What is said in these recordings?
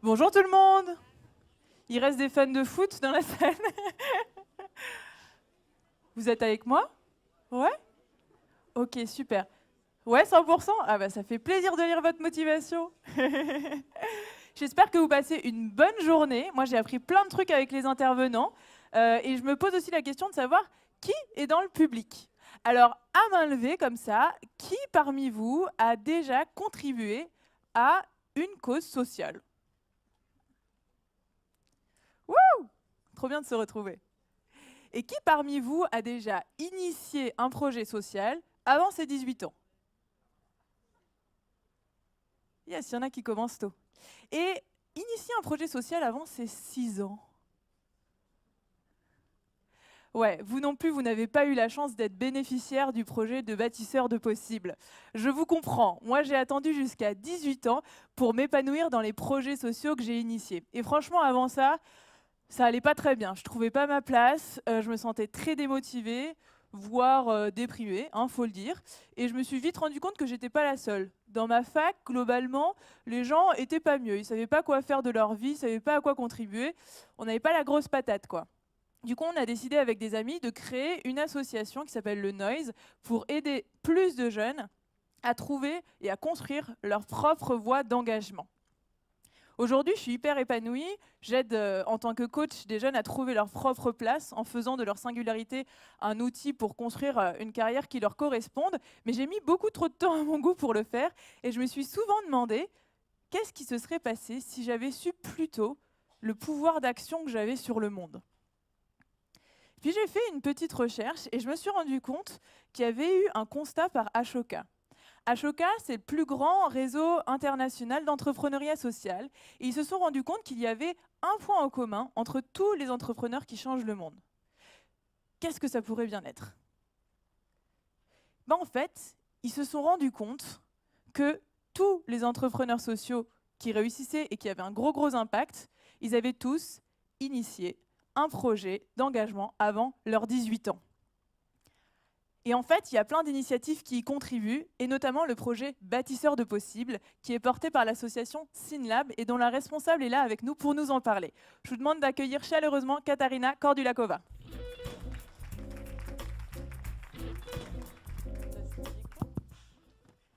Bonjour tout le monde. Il reste des fans de foot dans la salle. Vous êtes avec moi? Ouais. Ok, super. Ouais, 100%. Ah bah ça fait plaisir de lire votre motivation. J'espère que vous passez une bonne journée. Moi j'ai appris plein de trucs avec les intervenants. Et je me pose aussi la question de savoir qui est dans le public. Alors, à main levée comme ça, qui parmi vous a déjà contribué à une cause sociale? Wouh! Trop bien de se retrouver. Et qui parmi vous a déjà initié un projet social avant ses 18 ans? Yes, il y en a qui commencent tôt. Et initier un projet social avant ses 6 ans? Ouais, vous non plus, vous n'avez pas eu la chance d'être bénéficiaire du projet de bâtisseur de possibles. Je vous comprends. Moi, j'ai attendu jusqu'à 18 ans pour m'épanouir dans les projets sociaux que j'ai initiés. Et franchement, avant ça, ça allait pas très bien. Je trouvais pas ma place, je me sentais très démotivée, voire déprimée, faut le dire. Et je me suis vite rendu compte que j'étais pas la seule. Dans ma fac, globalement, les gens étaient pas mieux. Ils savaient pas quoi faire de leur vie, ils savaient pas à quoi contribuer. On n'avait pas la grosse patate, quoi. Du coup, on a décidé avec des amis de créer une association qui s'appelle le Noise pour aider plus de jeunes à trouver et à construire leur propre voie d'engagement. Aujourd'hui, je suis hyper épanouie. J'aide en tant que coach des jeunes à trouver leur propre place en faisant de leur singularité un outil pour construire une carrière qui leur corresponde. Mais j'ai mis beaucoup trop de temps à mon goût pour le faire et je me suis souvent demandé qu'est-ce qui se serait passé si j'avais su plus tôt le pouvoir d'action que j'avais sur le monde. Puis j'ai fait une petite recherche et je me suis rendu compte qu'il y avait eu un constat par Ashoka. Ashoka, c'est le plus grand réseau international d'entrepreneuriat social. Et ils se sont rendus compte qu'il y avait un point en commun entre tous les entrepreneurs qui changent le monde. Qu'est-ce que ça pourrait bien être? En fait, ils se sont rendus compte que tous les entrepreneurs sociaux qui réussissaient et qui avaient un gros impact, ils avaient tous initié un projet d'engagement avant leurs 18 ans. Et en fait, il y a plein d'initiatives qui y contribuent, et notamment le projet Bâtisseur de possibles, qui est porté par l'association Synlab et dont la responsable est là avec nous pour nous en parler. Je vous demande d'accueillir chaleureusement Katarina Kordulakova.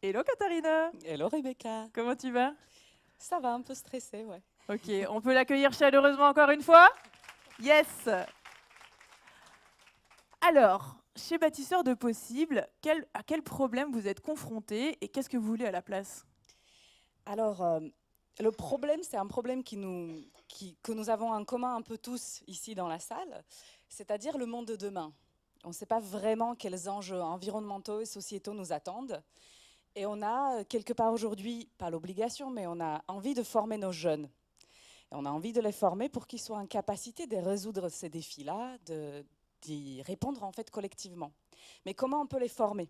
Hello Katarina, Hello Rebecca. comment tu vas? Ça va, un peu stressée, ouais. Ok, on peut l'accueillir chaleureusement encore une fois? Yes. Alors, chez Bâtisseur de possibles, à quel problème vous êtes confronté et qu'est-ce que vous voulez à la place? Alors, le problème, c'est un problème que nous avons en commun un peu tous ici dans la salle, c'est-à-dire le monde de demain. On ne sait pas vraiment quels enjeux environnementaux et sociétaux nous attendent. Et on a, quelque part aujourd'hui, pas l'obligation, mais on a envie de former nos jeunes. Et on a envie de les former pour qu'ils soient en capacité de résoudre ces défis-là, d'y répondre en fait collectivement. Mais comment on peut les former?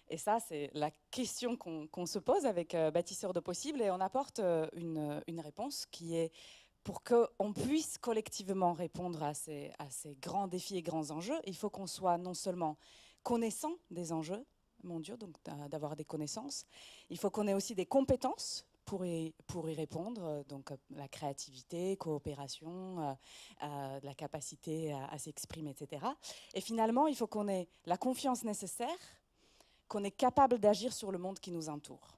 Et ça, c'est la question qu'on se pose avec Bâtisseur de possibles, et on apporte une réponse qui est pour qu'on puisse collectivement répondre à ces grands défis et grands enjeux, il faut qu'on soit non seulement connaissant des enjeux mondiaux, donc d'avoir des connaissances, il faut qu'on ait aussi des compétences pour y répondre, donc la créativité, coopération, la capacité à s'exprimer, etc. Et finalement, il faut qu'on ait la confiance nécessaire, qu'on est capable d'agir sur le monde qui nous entoure.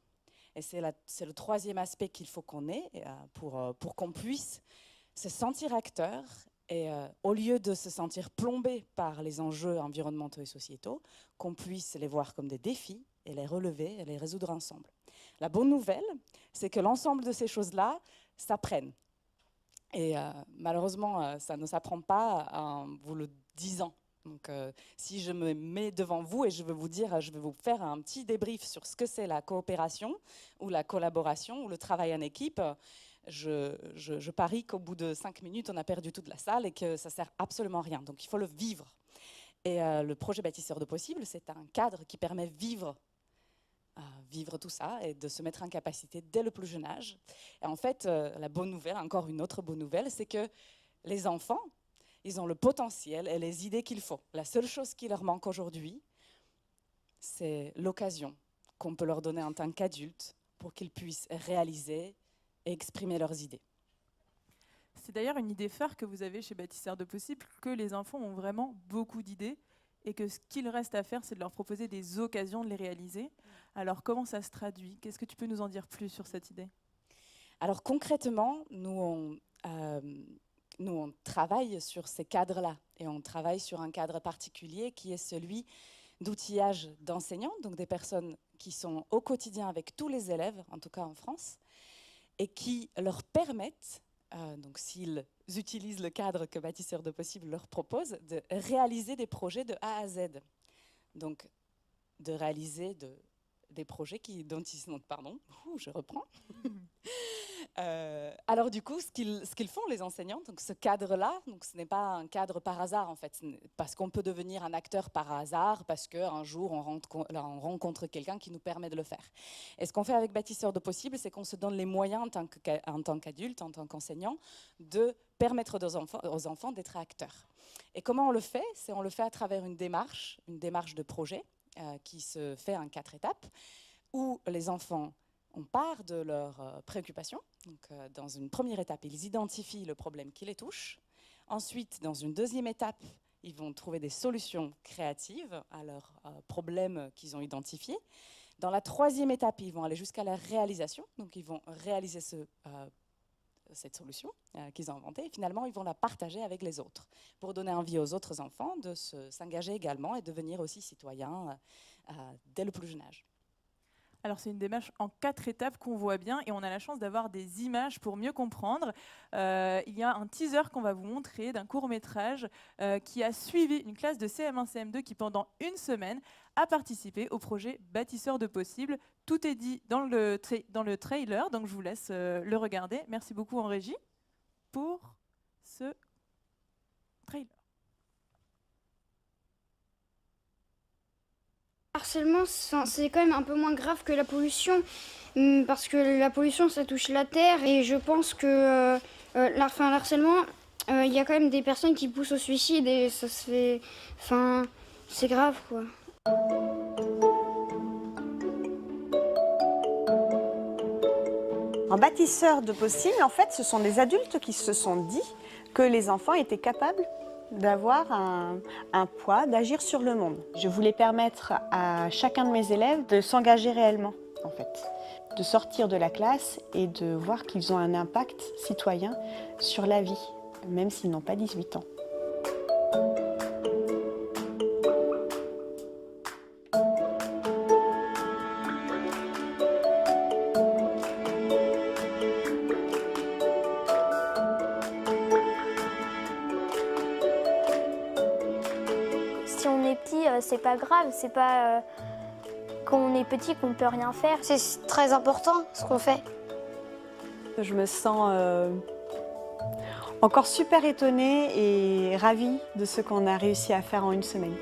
Et c'est le troisième aspect qu'il faut qu'on ait pour qu'on puisse se sentir acteur et au lieu de se sentir plombé par les enjeux environnementaux et sociétaux, qu'on puisse les voir comme des défis et les relever et les résoudre ensemble. La bonne nouvelle, c'est que l'ensemble de ces choses-là s'apprennent. Et malheureusement, ça ne s'apprend pas en vous le disant. Donc, si je me mets devant vous et je vais vous faire un petit débrief sur ce que c'est la coopération ou la collaboration ou le travail en équipe, je parie qu'au bout de 5 minutes, on a perdu toute la salle et que ça ne sert absolument à rien. Donc, il faut le vivre. Et le projet Bâtisseur de possibles, c'est un cadre qui permet vivre tout ça et de se mettre en capacité dès le plus jeune âge. Et en fait, la bonne nouvelle, encore une autre bonne nouvelle, c'est que les enfants, ils ont le potentiel et les idées qu'il faut. La seule chose qui leur manque aujourd'hui, c'est l'occasion qu'on peut leur donner en tant qu'adultes pour qu'ils puissent réaliser et exprimer leurs idées. C'est d'ailleurs une idée phare que vous avez chez Bâtisseurs de Possibles, que les enfants ont vraiment beaucoup d'idées et que ce qu'il reste à faire, c'est de leur proposer des occasions de les réaliser. Alors comment ça se traduit? Qu'est-ce que tu peux nous en dire plus sur cette idée? Alors concrètement, nous on travaille sur ces cadres-là et on travaille sur un cadre particulier qui est celui d'outillage d'enseignants, donc des personnes qui sont au quotidien avec tous les élèves, en tout cas en France, et qui leur permettent, donc s'ils utilisent le cadre que Bâtisseurs de Possibles leur propose, de réaliser des projets de A à Z. Donc de réaliser des projets dont ils sont... Pardon, je reprends. Alors du coup, ce qu'ils font, les enseignants, donc ce cadre-là, donc ce n'est pas un cadre par hasard en fait, parce qu'on peut devenir un acteur par hasard, parce qu'un jour on rencontre quelqu'un qui nous permet de le faire. Et ce qu'on fait avec Bâtisseurs de Possibles, c'est qu'on se donne les moyens en tant qu'adulte, en tant qu'enseignant, de permettre aux enfants d'être acteurs. Et comment on le fait? On le fait à travers une démarche de projet qui se fait en 4 étapes, où les enfants... On part de leurs préoccupations. Donc, dans une première étape, ils identifient le problème qui les touche. Ensuite, dans une deuxième étape, ils vont trouver des solutions créatives à leurs problèmes qu'ils ont identifiés. Dans la troisième étape, ils vont aller jusqu'à la réalisation. Donc, ils vont réaliser cette solution qu'ils ont inventée. Et finalement, ils vont la partager avec les autres pour donner envie aux autres enfants de s'engager également et devenir aussi citoyens dès le plus jeune âge. Alors c'est une démarche en 4 étapes qu'on voit bien et on a la chance d'avoir des images pour mieux comprendre. Il y a un teaser qu'on va vous montrer d'un court-métrage qui a suivi une classe de CM1, CM2 qui pendant une semaine a participé au projet Bâtisseurs de Possibles. Tout est dit dans le trailer, donc je vous laisse le regarder. Merci beaucoup en régie pour ce trailer. Harcèlement, c'est quand même un peu moins grave que la pollution, parce que la pollution, ça touche la terre, et je pense que l'harcèlement, il y a quand même des personnes qui poussent au suicide, et ça se fait... Enfin, c'est grave, quoi. En Bâtisseurs de Possibles, en fait, ce sont des adultes qui se sont dit que les enfants étaient capables d'avoir un poids, d'agir sur le monde. Je voulais permettre à chacun de mes élèves de s'engager réellement, en fait, de sortir de la classe et de voir qu'ils ont un impact citoyen sur la vie, même s'ils n'ont pas 18 ans. Si on est petit, c'est pas grave, c'est pas quand on est petit qu'on peut rien faire. C'est très important ce qu'on fait. Je me sens encore super étonnée et ravie de ce qu'on a réussi à faire en une semaine.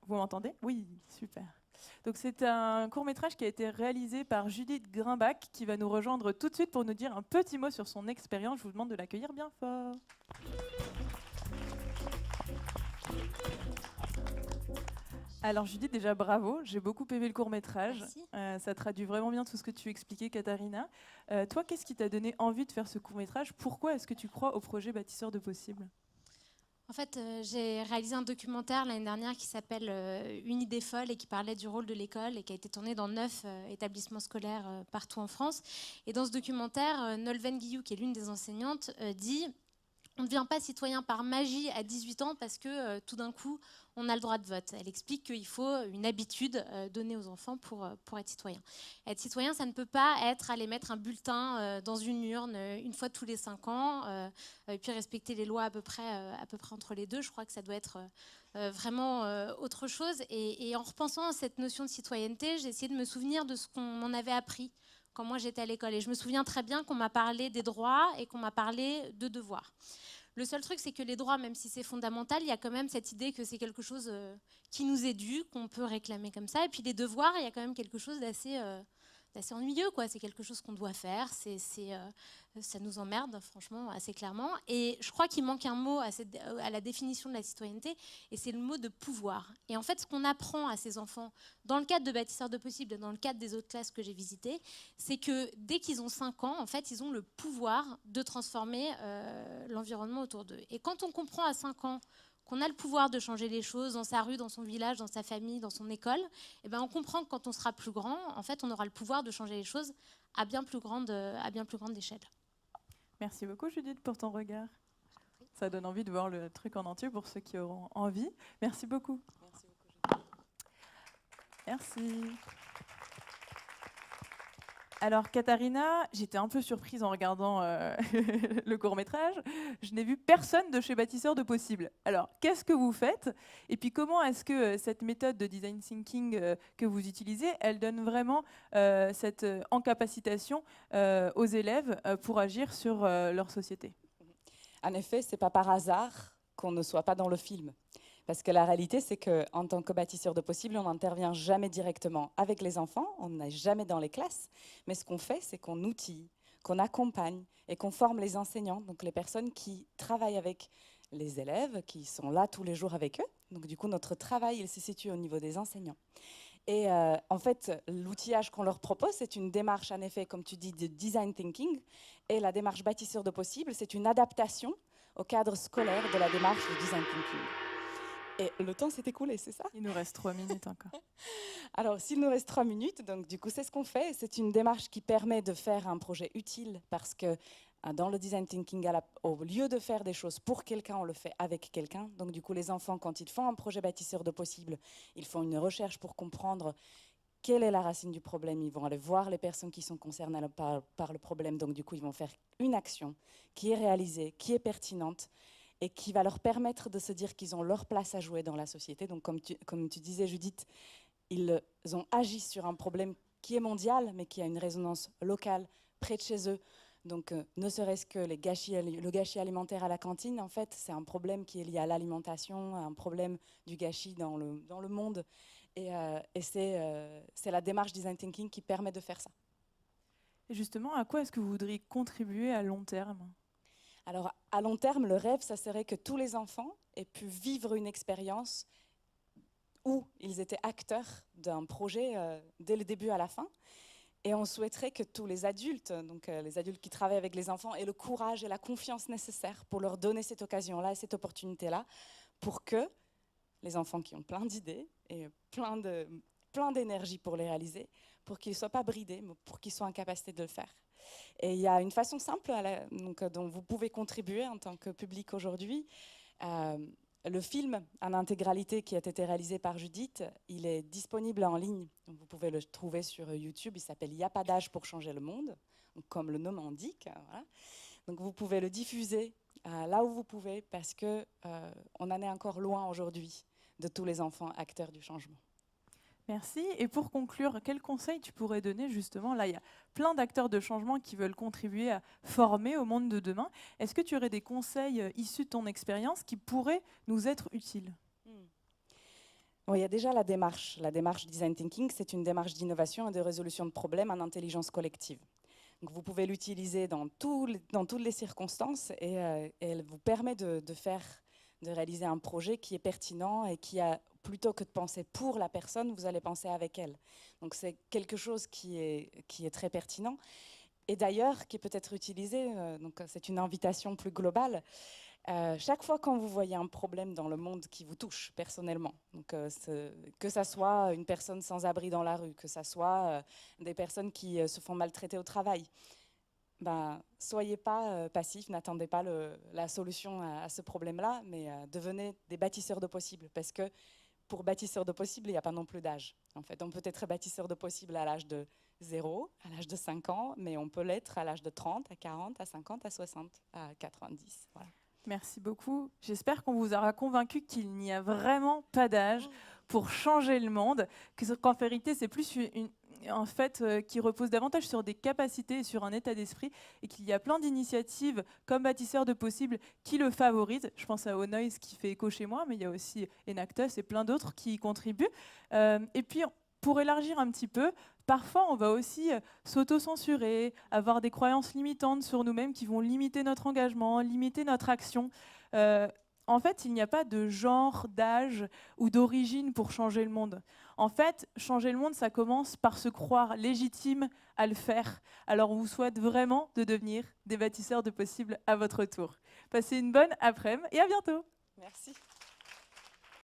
Vous m'entendez? Oui, super. Donc c'est un court-métrage qui a été réalisé par Judith Grimbach qui va nous rejoindre tout de suite pour nous dire un petit mot sur son expérience. Je vous demande de l'accueillir bien fort. Alors Judith, déjà bravo, j'ai beaucoup aimé le court-métrage. Ça traduit vraiment bien tout ce que tu expliquais, Katharina. Toi, qu'est-ce qui t'a donné envie de faire ce court-métrage? Pourquoi est-ce que tu crois au projet Bâtisseurs de Possibles? En fait, j'ai réalisé un documentaire l'année dernière qui s'appelle Une idée folle et qui parlait du rôle de l'école et qui a été tourné dans 9 établissements scolaires partout en France. Et dans ce documentaire, Nolwenn Guillou, qui est l'une des enseignantes, dit « On ne devient pas citoyen par magie à 18 ans parce que tout d'un coup, on a le droit de vote ». Elle explique qu'il faut une habitude donnée aux enfants pour être citoyen. Être citoyen, ça ne peut pas être aller mettre un bulletin dans une urne une fois tous les 5 ans, et puis respecter les lois à peu près entre les deux. Je crois que ça doit être vraiment autre chose. Et en repensant à cette notion de citoyenneté, j'ai essayé de me souvenir de ce qu'on m'en avait appris quand moi j'étais à l'école. Et je me souviens très bien qu'on m'a parlé des droits et qu'on m'a parlé de devoirs. Le seul truc, c'est que les droits, même si c'est fondamental, il y a quand même cette idée que c'est quelque chose qui nous est dû, qu'on peut réclamer comme ça. Et puis les devoirs, il y a quand même quelque chose d'assez ennuyeux, quoi. C'est quelque chose qu'on doit faire, ça nous emmerde, franchement, assez clairement. Et je crois qu'il manque un mot à la définition de la citoyenneté, et c'est le mot de pouvoir. Et en fait, ce qu'on apprend à ces enfants, dans le cadre de Bâtisseurs de Possible, dans le cadre des autres classes que j'ai visitées, c'est que dès qu'ils ont 5 ans, en fait, ils ont le pouvoir de transformer l'environnement autour d'eux. Et quand on comprend à 5 ans qu'on a le pouvoir de changer les choses dans sa rue, dans son village, dans sa famille, dans son école, eh ben on comprend que quand on sera plus grand, en fait, on aura le pouvoir de changer les choses à bien plus grande échelle. Merci beaucoup Judith pour ton regard. Ça donne envie de voir le truc en entier pour ceux qui auront envie. Merci beaucoup. Merci beaucoup, Judith. Merci. Alors Katharina, j'étais un peu surprise en regardant le court-métrage. Je n'ai vu personne de chez Bâtisseurs de Possible. Alors, qu'est-ce que vous faites? Et puis comment est-ce que cette méthode de design thinking que vous utilisez, elle donne vraiment cette encapacitation aux élèves pour agir sur leur société? En effet, ce n'est pas par hasard qu'on ne soit pas dans le film. Parce que la réalité, c'est qu'en tant que bâtisseur de possible, on n'intervient jamais directement avec les enfants, on n'est jamais dans les classes. Mais ce qu'on fait, c'est qu'on outille, qu'on accompagne et qu'on forme les enseignants, donc les personnes qui travaillent avec les élèves, qui sont là tous les jours avec eux. Donc du coup, notre travail, il se situe au niveau des enseignants. Et en fait, l'outillage qu'on leur propose, c'est une démarche, en effet, comme tu dis, de design thinking. Et la démarche bâtisseur de possible, c'est une adaptation au cadre scolaire de la démarche de design thinking. Et le temps s'est écoulé, c'est ça? Il nous reste 3 minutes encore. Alors, s'il nous reste 3 minutes, donc du coup, c'est ce qu'on fait. C'est une démarche qui permet de faire un projet utile parce que dans le design thinking, au lieu de faire des choses pour quelqu'un, on le fait avec quelqu'un. Donc, du coup, les enfants, quand ils font un projet bâtisseur de possible, ils font une recherche pour comprendre quelle est la racine du problème. Ils vont aller voir les personnes qui sont concernées par le problème. Donc, du coup, ils vont faire une action qui est réalisée, qui est pertinente, et qui va leur permettre de se dire qu'ils ont leur place à jouer dans la société. Donc, comme tu disais, Judith, ils ont agi sur un problème qui est mondial, mais qui a une résonance locale, près de chez eux. Donc, ne serait-ce que le gâchis alimentaire à la cantine, en fait, c'est un problème qui est lié à l'alimentation, un problème du gâchis dans le monde. Et c'est la démarche design thinking qui permet de faire ça. Et justement, à quoi est-ce que vous voudriez contribuer à long terme? Alors, à long terme, le rêve, ça serait que tous les enfants aient pu vivre une expérience où ils étaient acteurs d'un projet dès le début à la fin. Et on souhaiterait que tous les adultes, donc les adultes qui travaillent avec les enfants, aient le courage et la confiance nécessaires pour leur donner cette occasion-là et cette opportunité-là, pour que les enfants qui ont plein d'idées et plein d'énergie pour les réaliser, pour qu'ils ne soient pas bridés, mais pour qu'ils soient en capacité de le faire. Et il y a une façon simple dont vous pouvez contribuer en tant que public aujourd'hui. Le film en intégralité qui a été réalisé par Judith, il est disponible en ligne. Donc vous pouvez le trouver sur YouTube. Il s'appelle « Il n'y a pas d'âge pour changer le monde », comme le nom indique. Voilà. Donc vous pouvez le diffuser là où vous pouvez parce qu'on en est encore loin aujourd'hui de tous les enfants acteurs du changement. Merci. Et pour conclure, quel conseil tu pourrais donner justement? Là, il y a plein d'acteurs de changement qui veulent contribuer à former au monde de demain. Est-ce que tu aurais des conseils issus de ton expérience qui pourraient nous être utiles? Bon, il y a déjà la démarche. La démarche design thinking, c'est une démarche d'innovation et de résolution de problèmes en intelligence collective. Donc, vous pouvez l'utiliser dans toutes les circonstances et elle vous permet de réaliser un projet qui est pertinent et qui a, plutôt que de penser pour la personne, vous allez penser avec elle. Donc c'est quelque chose qui est très pertinent et d'ailleurs qui peut être utilisé, donc c'est une invitation plus globale. Chaque fois quand vous voyez un problème dans le monde qui vous touche personnellement, donc, que ça soit une personne sans abri dans la rue, que ça soit des personnes qui se font maltraiter au travail, soyez pas passifs, n'attendez pas la solution à ce problème-là, mais devenez des bâtisseurs de possible. Parce que pour bâtisseur de possible, il n'y a pas non plus d'âge. En fait, on peut être bâtisseur de possible à l'âge de 0, à l'âge de 5 ans, mais on peut l'être à l'âge de 30, à 40, à 50, à 60, à 90. Voilà. Merci beaucoup. J'espère qu'on vous aura convaincu qu'il n'y a vraiment pas d'âge pour changer le monde, qu'en vérité, c'est plus en fait, qui repose davantage sur des capacités et sur un état d'esprit, et qu'il y a plein d'initiatives comme Bâtisseurs de possibles qui le favorisent. Je pense à O-Noise qui fait écho chez moi, mais il y a aussi Enactus et plein d'autres qui y contribuent. Et puis, pour élargir un petit peu, parfois on va aussi s'auto-censurer, avoir des croyances limitantes sur nous-mêmes qui vont limiter notre engagement, limiter notre action. En fait, il n'y a pas de genre, d'âge ou d'origine pour changer le monde. En fait, changer le monde, ça commence par se croire légitime à le faire. Alors, on vous souhaite vraiment de devenir des bâtisseurs de possibles à votre tour. Passez une bonne après-midi et à bientôt. Merci.